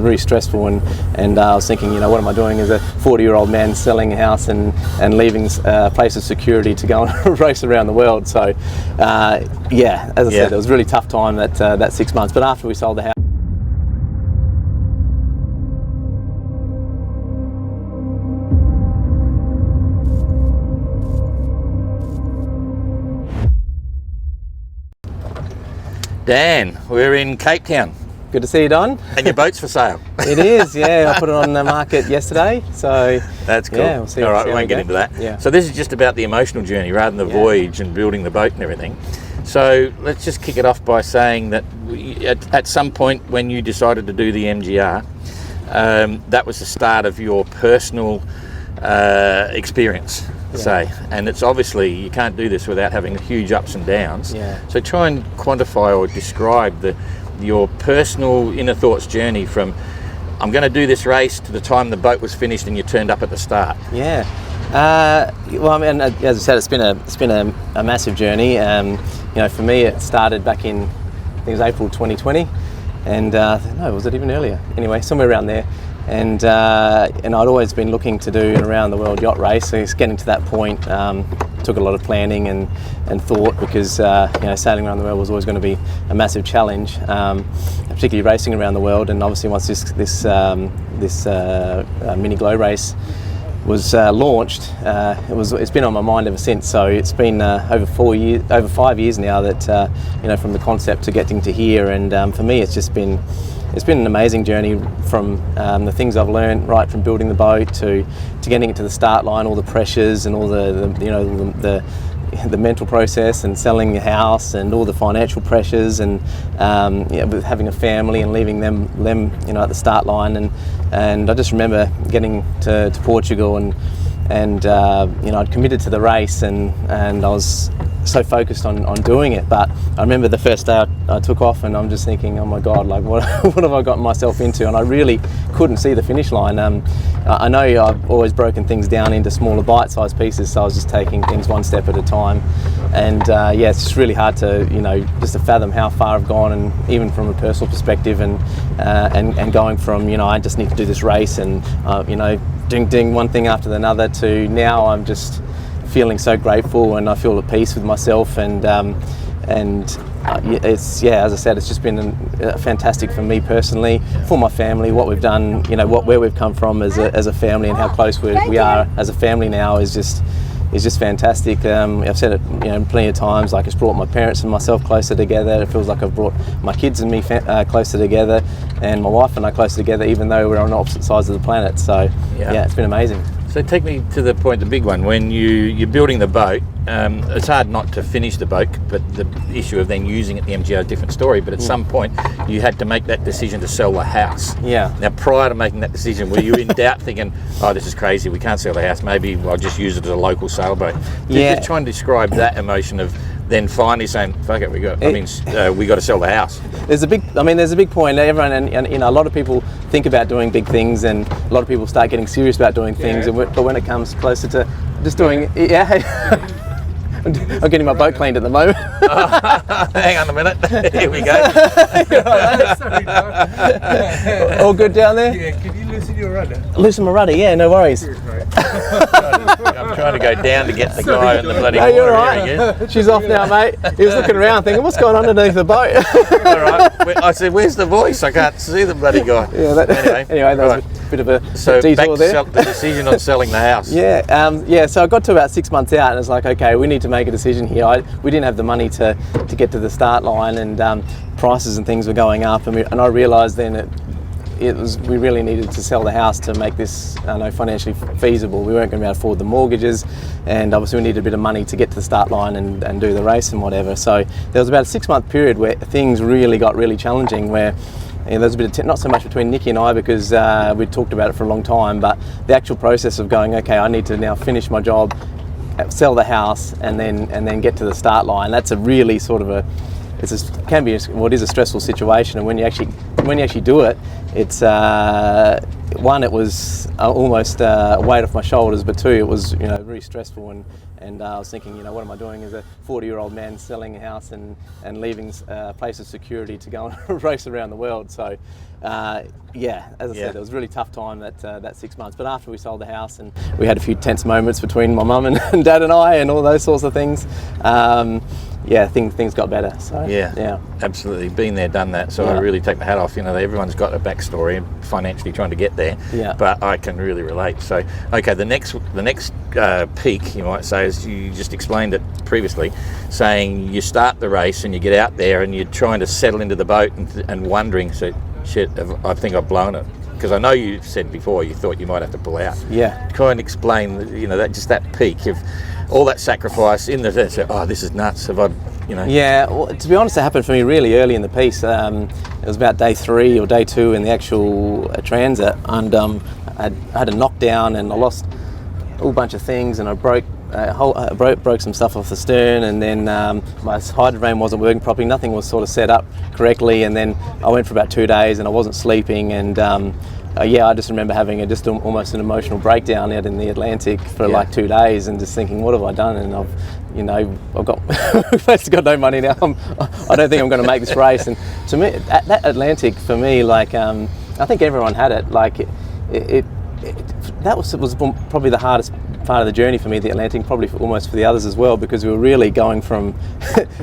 Very stressful, and I was thinking, what am I doing as a 40-year-old man selling a house and leaving a place of security to go and race around the world. So as I said, it was a really tough time that 6 months, but after we sold the house. Dan, we're in Cape Town. Good to see you, Don. And your boat's for sale. It is, yeah. I put it on the market yesterday, so that's cool. Yeah, we'll see. All right, we won't get into that. Yeah. So this is just about the emotional journey rather than the voyage and building the boat and everything. So let's just kick it off by saying that at some point when you decided to do the MGR, that was the start of your personal experience. Say, and it's obviously you can't do this without having huge ups and downs. So try and quantify or describe your personal inner thoughts journey from I'm going to do this race to the time the boat was finished and you turned up at the start. Well, I mean, as I said, it's been a massive journey. For me, it started back in, I think it was April 2020, and no, was it even earlier? Anyway, somewhere around there. And I'd always been looking to do an around the world yacht race. So it's getting to that point took a lot of planning and thought, because sailing around the world was always going to be a massive challenge, particularly racing around the world. And obviously once this mini glow race was launched, it's been on my mind ever since. So it's been over 5 years now that from the concept to getting to here. And for me, it's been an amazing journey from the things I've learned right from building the boat to getting it to the start line, all the pressures and all the mental process, and selling the house and all the financial pressures, and having a family and leaving them at the start line. And I just remember getting to Portugal and I'd committed to the race and I was so focused on doing it. But I remember the first day I took off and I'm just thinking, oh my God, like what have I gotten myself into? And I really couldn't see the finish line. I know I've always broken things down into smaller bite-sized pieces, so I was just taking things one step at a time. And it's just really hard to just to fathom how far I've gone, and even from a personal perspective, and going from I just need to do this race and doing one thing after another, to now I'm just feeling so grateful and I feel at peace with myself, and it's as I said, it's just been fantastic for me personally, for my family. What we've done, where we've come from as a family, and how close we are as a family now is just fantastic. I've said it plenty of times, like it's brought my parents and myself closer together. It feels like I've brought my kids and me closer together, and my wife and I closer together, even though we're on opposite sides of the planet. So it's been amazing. So take me to the point, the big one, when you're building the boat. It's hard not to finish the boat, but the issue of then using it, the MGR, a different story. But at some point, you had to make that decision to sell the house. Now, prior to making that decision, were you in doubt, thinking, "Oh, this is crazy. We can't sell the house. Maybe I'll just use it as a local sailboat." Just try and describe that emotion of then finally saying, "Fuck it, we got to sell the house." There's a big point. Everyone and a lot of people think about doing big things, and a lot of people start getting serious about doing things. But when it comes closer to just doing, I'm getting my boat cleaned at the moment. Hang on a minute. Here we go. All good down there? Yeah, can you loosen your rudder? Loosen my rudder, yeah, no worries. I'm trying to go down to get the guy in the bloody water. You're right. She's off now, mate. He was looking around thinking, what's going on underneath the boat? All right. I said, where's the voice? I can't see the bloody guy. Anyway, that was a bit of a detour there. So back to the decision on selling the house. So I got to about 6 months out, and it's like, okay, we need to make a decision here. We didn't have the money to get to the start line, and prices and things were going up, and I realised then we really needed to sell the house to make this financially feasible. We weren't going to be able to afford the mortgages, and obviously we needed a bit of money to get to the start line and do the race and whatever. So there was about a 6 month period where things really got really challenging, where there was a bit of not so much between Nikki and I, because we'd talked about it for a long time, but the actual process of going, okay, I need to now finish my job, sell the house, and then get to the start line. That's a really sort of it is a stressful situation, and when you actually do it, it's one, it was almost a weight off my shoulders, but two, it was very stressful, and I was thinking, what am I doing as a 40-year-old man selling a house and leaving a place of security to go and race around the world? So as I said, it was a really tough time that 6 months. But after we sold the house and we had a few tense moments between my mum and dad and I and all those sorts of things, things got better. So yeah, absolutely, been there, done that. So I really take my hat off. Everyone's got a backstory and financially trying to get there. Yeah. But I can really relate. So okay, the next peak, you might say, as you just explained it previously, saying you start the race and you get out there and you're trying to settle into the boat and wondering, so shit, I think I've blown it. Because I know you said before you thought you might have to pull out. Yeah. Try and explain, that peak of all that sacrifice in the sense of, this is nuts. Have I, Yeah, well, to be honest, it happened for me really early in the piece. It was about day 3 or day 2 in the actual Transat, and I had a knockdown and I lost a whole bunch of things, and I broke some stuff off the stern, and then my Hydrovane wasn't working properly. Nothing was sort of set up correctly, and then I went for about 2 days and I wasn't sleeping, and I just remember having almost an emotional breakdown out in the Atlantic for like 2 days, and just thinking, what have I done? And I've got we've basically got no money now. I don't think I'm going to make this race. And to me, that Atlantic for me, like I think everyone had it. Like that was probably the hardest part of the journey for me, the Atlantic, probably almost for the others as well, because we were really going from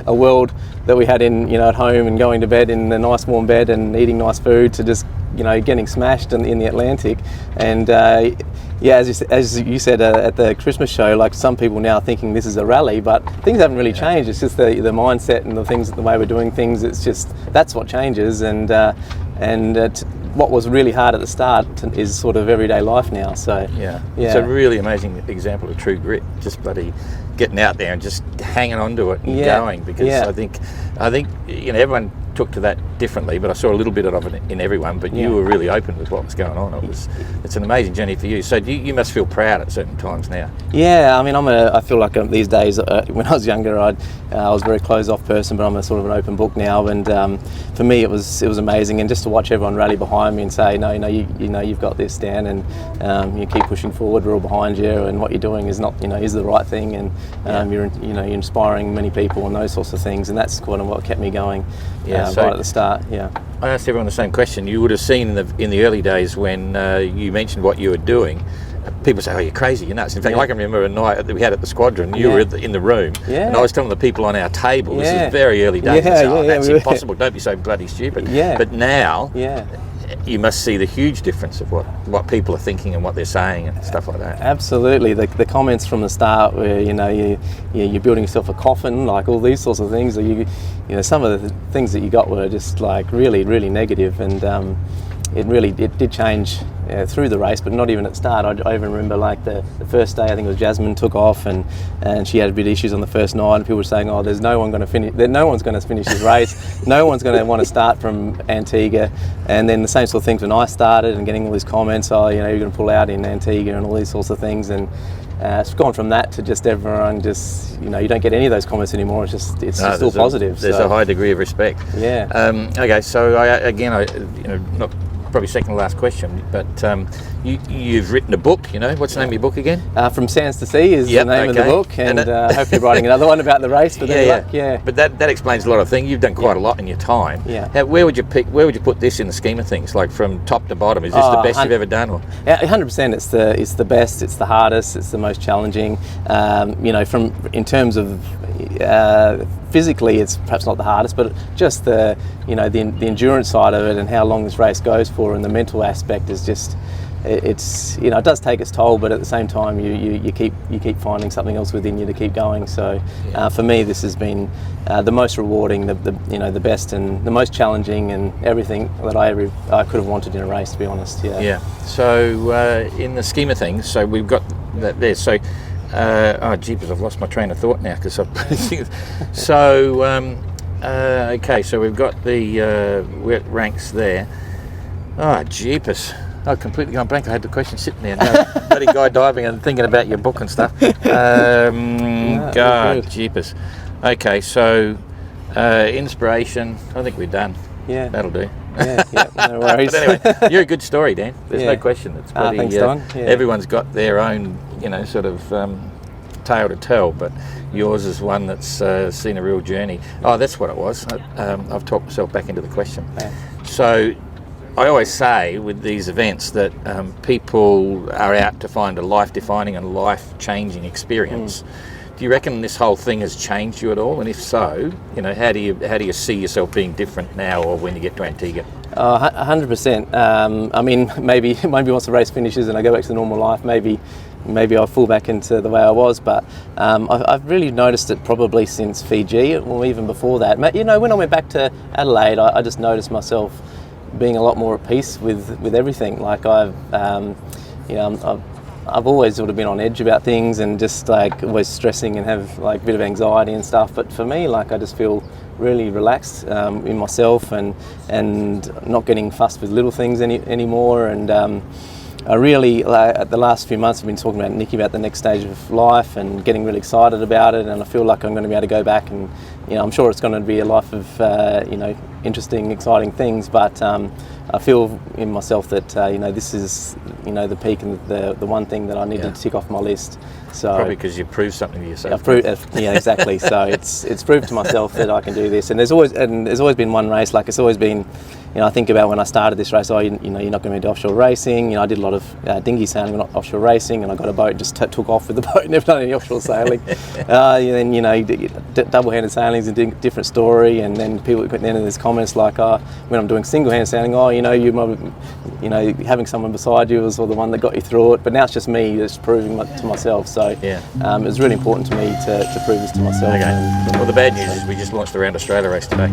a world that we had in at home and going to bed in a nice warm bed and eating nice food to just getting smashed in the Atlantic. And as you said at the Christmas show, like some people now are thinking this is a rally, but things haven't really changed. It's just the mindset and the way we're doing things. It's just that's what changes, and what was really hard at the start is sort of everyday life now. So it's a really amazing example of true grit. Just bloody getting out there and just hanging on to it and going, because I think everyone took to that differently, but I saw a little bit of it in everyone. But you were really open with what was going on. It's an amazing journey for you. So you must feel proud at certain times now. Yeah, I mean, I feel like these days. When I was younger, I was a very closed-off person, but I'm a sort of an open book now. And for me, it was amazing, and just to watch everyone rally behind me and say, no, you've got this, Dan, and you keep pushing forward. We're all behind you, and what you're doing is not, is the right thing, and you're inspiring many people and those sorts of things, and that's kind of what kept me going. So right at the start. I asked everyone the same question. You would have seen in the early days when you mentioned what you were doing. People say, "Oh, you're crazy, you're nuts." In fact, I can remember a night that we had at the squadron. You were in the room, and I was telling the people on our table, "This is very early days." That's impossible. Don't be so bloody stupid. But now, you must see the huge difference of what people are thinking and what they're saying and stuff like that. Absolutely. The comments from the start where you're building yourself a coffin, like all these sorts of things. Some of the things that you got were just like really, really negative, and it did change through the race, but not even at the start. I even remember like the first day, I think it was Jasmine took off, and she had a bit of issues on the first night, and people were saying, there's no one going to finish. No one's going to finish this race. No one's going to want to start from Antigua. And then the same sort of things when I started, and getting all these comments, you're going to pull out in Antigua and all these sorts of things. And it's gone from that to just everyone just, you don't get any of those comments anymore. It's just still positive. There's a high degree of respect. Yeah. Okay, so I not probably second to last question, but you've written a book. What's the name of your book again? From Sands to Sea is the name of the book, and hopefully writing another one about the race. But But that explains a lot of things. You've done quite a lot in your time. Where would you put this in the scheme of things? Like from top to bottom, is this the best you've ever done? Or 100%. It's the best. It's the hardest. It's the most challenging. In terms of physically, it's perhaps not the hardest, but just the endurance side of it and how long this race goes for, and the mental aspect is just. It does take its toll, but at the same time you keep finding something else within you to keep going. So for me, this has been the most rewarding, the best and the most challenging, and everything that I could have wanted in a race, to be honest. So in the scheme of things, so we've got that there. So jeepers, I've lost my train of thought now because okay, so we've got the ranks there. Jeepers. I've completely gone blank. I had the question sitting there. Bloody guy diving and thinking about your book and stuff. Jeepers. Okay, so inspiration. I think we're done. Yeah. That'll do. No worries. But anyway, you're a good story, Dan. There's no question. It's bloody, thanks, Don. Yeah. Everyone's got their own, sort of tale to tell, but yours is one that's seen a real journey. Oh, that's what it was. I've talked myself back into the question. Yeah. So I always say with these events that people are out to find a life-defining and life-changing experience. Do you reckon this whole thing has changed you at all? And if so, how do you see yourself being different now or when you get to Antigua? 100%. I mean, maybe once the race finishes and I go back to the normal life, maybe I'll fall back into the way I was. But I've really noticed it probably since Fiji, or even before that. When I went back to Adelaide, I just noticed myself being a lot more at peace with everything. Like I've always sort of been on edge about things and just like always stressing and have like a bit of anxiety and stuff. But for me, like I just feel really relaxed in myself and not getting fussed with little things anymore. And I really, the last few months, I've been talking about Nikki about the next stage of life and getting really excited about it. And I feel like I'm going to be able to go back and, I'm sure it's going to be a life of, interesting, exciting things. But I feel in myself that, this is, the peak and the one thing that I need to tick off my list. So probably because you proved something to yourself. I've proved, exactly. So it's proved to myself that I can do this. And there's always been one race. Like it's always been, I think about when I started this race. You're not going to do offshore racing. I did a lot of dinghy sailing, not offshore racing, and I got a boat, just took off with the boat. Never done any offshore sailing. Then double-handed sailing is a different story. And then people then there's comments like, when I'm doing single-handed sailing, having someone beside you was the one that got you through it. But now it's just me just proving to myself. So it's really important to me to prove this to myself. Okay. Well, the bad news is we just launched the Round Australia race today.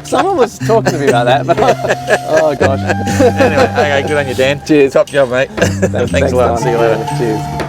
Someone was talking to me about that, but oh gosh. Anyway, okay, good on you, Dan. Cheers. Top job, mate. Thanks a lot. Don. See you later. Cheers.